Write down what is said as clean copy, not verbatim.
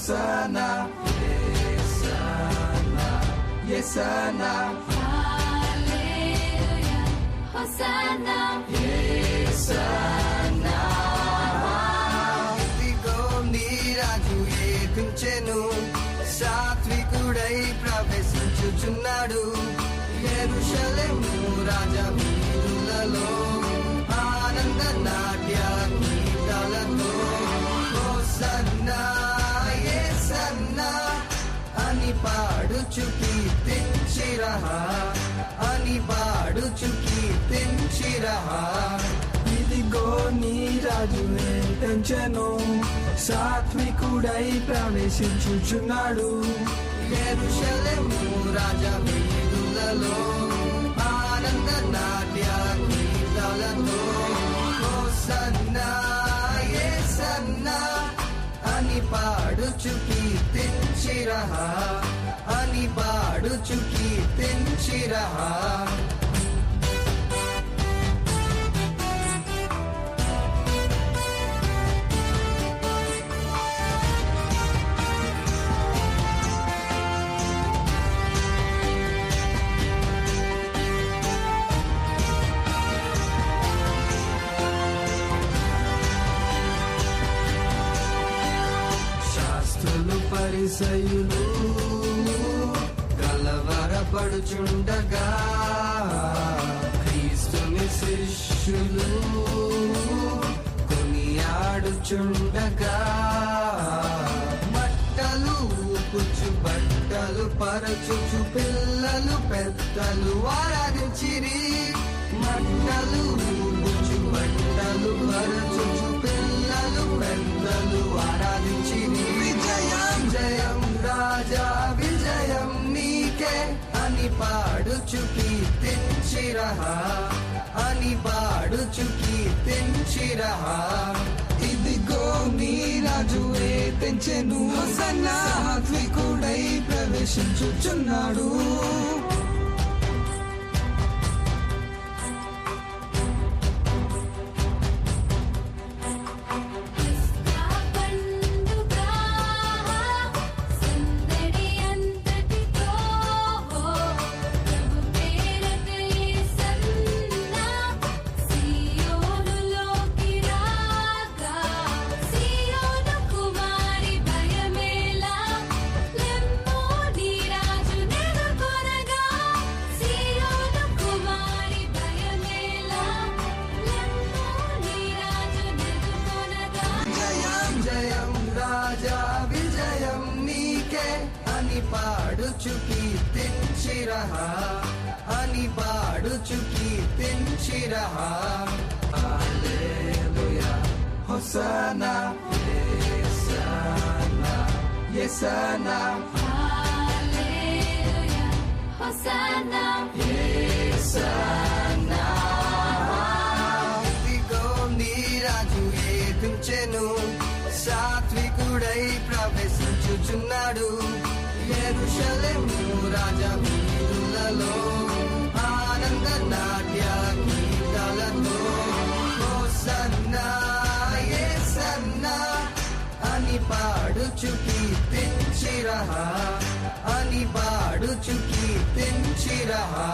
Hosanna, Yesana, Yesana, Hallelujah, Hosanna, Yesana. ఇదిగో నీ రాజు ఏపించెను, సాత్వికుడై ప్రవేశించుచున్నాడు. యెరూషలేము రాజా వీధులలో ఆనంద నాట్య గీతాలతో హోసన్నా యేసన్నా అని పాడుచు కీర్తించిరహా, అని పాడుచు కీర్తించిరహా. ఇదిగో నీ రాజు పెంచెను, సాత్వికుడై ప్రవేశించుచున్నాడు. యెరూషలేము రాజా వీధులలో ఆనంద నాట్య గీతాలతో హోసన్నా యేసన్నా అని పాడుచు కీర్తించిరహా, అని పాడుచు కీర్తించిరహా. శాస్త్రులు పరిసయ్యులు కలవరపడుచుండగా, క్రీస్తుని శిష్యులు కొనియాడుచుండగా, బట్టలు ఊపుచు బట్టలు పరచుచు పిల్లలు పెద్దలు ఆరాధించిరి. బట్టలు ఊపుచు బట్టలు పరచుచు పిల్లలు పెద్దలు ఆరాధించిరి. విజయం జయం రాజా విజయం నీకే అని పాడుచు కీర్తించిరహా, అని పాడుచు కీర్తించిరహా. ఇదిగో నీ రాజు తెంచెను, సాత్వికుడై ప్రవేశించుచున్నాడు. విజయం నీకే అని పాడుచు కీర్తించిరహా, అని పాడుచు కీర్తించిరహా. హల్లెలూయా హోసన్నా యేసన్నా, యేసన్నా Hallelujah, Hosanna, యేసన్నా. ఇదిగో నీ రాజు ఏపించెను, సాత్వికుడై ప్రవేశించుచున్నాడు. యెరూషలేము రాజా వీధులలో ఆనంద నాట్య గీతాలతో హోసన్నా యేసన్నా అని పాడుచు కీర్తించిరహా, అని పాడుచు కీర్తించిరహా.